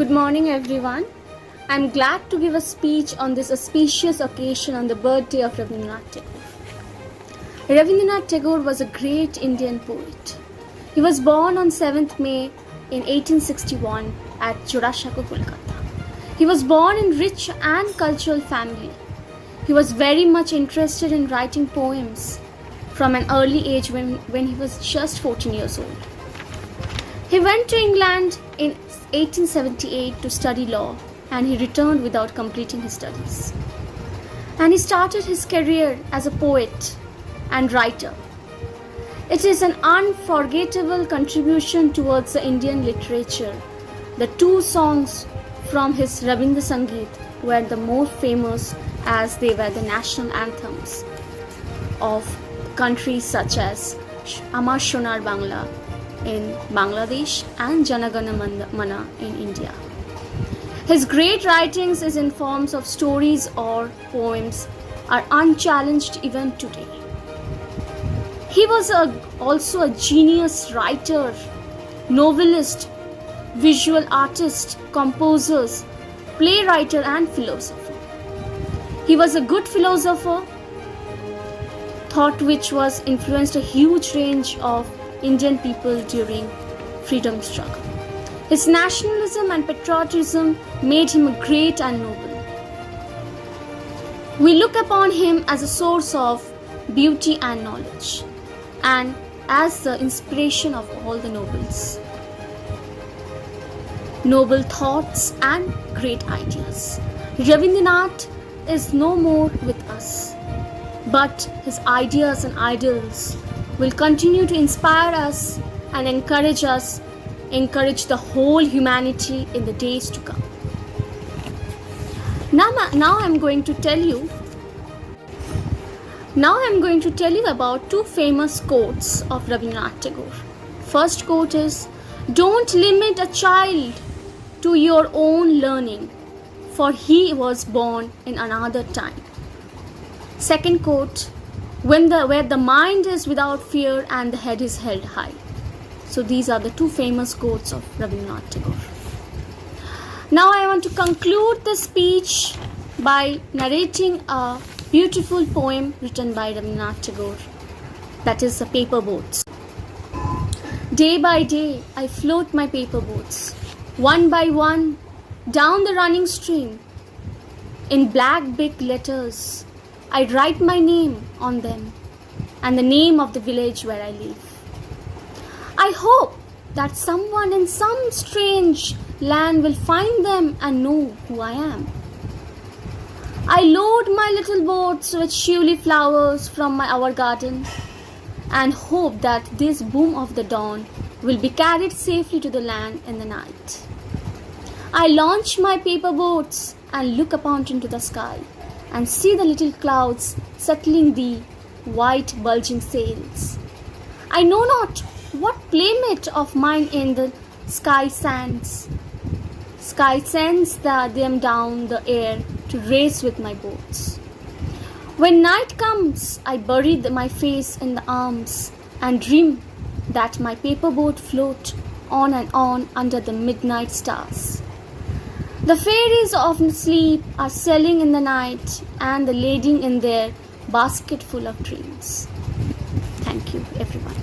Good morning, everyone. I'm glad to give a speech on this auspicious occasion on the birthday of Rabindranath Tagore. Rabindranath Tagore was a great Indian poet. He was born on 7th May in 1861 at Jodhpur, Kolkata. He was born in rich and cultural family. He was very much interested in writing poems from an early age when he was just 14 years old. He went to England in 1878 to study law, and he returned without completing his studies. And he started his career as a poet and writer. It is an unforgettable contribution towards the Indian literature. The two songs from his Rabindra Sangeet were the more famous as they were the national anthems of countries such as Amar Shonar Bangla in Bangladesh and Jana Gana Mana in India. His great writings is in forms of stories or poems are unchallenged even today. He was also a genius writer, novelist, visual artist, composer, playwright and philosopher. He was a good philosopher, thought which was influenced a huge range of Indian people during freedom struggle. His nationalism and patriotism made him great and noble. We look upon him as a source of beauty and knowledge, and as the inspiration of all the nobles. Noble thoughts and great ideas. Rabindranath is no more with us, but his ideas and ideals will continue to inspire us and encourage the whole humanity in the days to come. Now I'm going to tell you about two famous quotes of Rabindranath Tagore. First quote is, "Don't limit a child to your own learning, for he was born in another time." Second quote, where the mind is without fear and the head is held high. So these are the two famous quotes of Rabindranath Tagore. Now I want to conclude the speech by narrating a beautiful poem written by Rabindranath Tagore, that is the paper boats. Day by day I float my paper boats, one by one, down the running stream. In black big letters I write my name on them and the name of the village where I live. I hope that someone in some strange land will find them and know who I am. I load my little boats with shively flowers from our garden and hope that this boom of the dawn will be carried safely to the land in the night. I launch my paper boats and look up into the sky and see the little clouds settling the white bulging sails. I know not what playmate of mine in the sky sends them down the air to race with my boats. When night comes, I bury my face in the arms and dream that my paper boat float on and on under the midnight stars. The fairies of sleep are sailing in the night and the lading in their basket full of dreams. Thank you, everyone.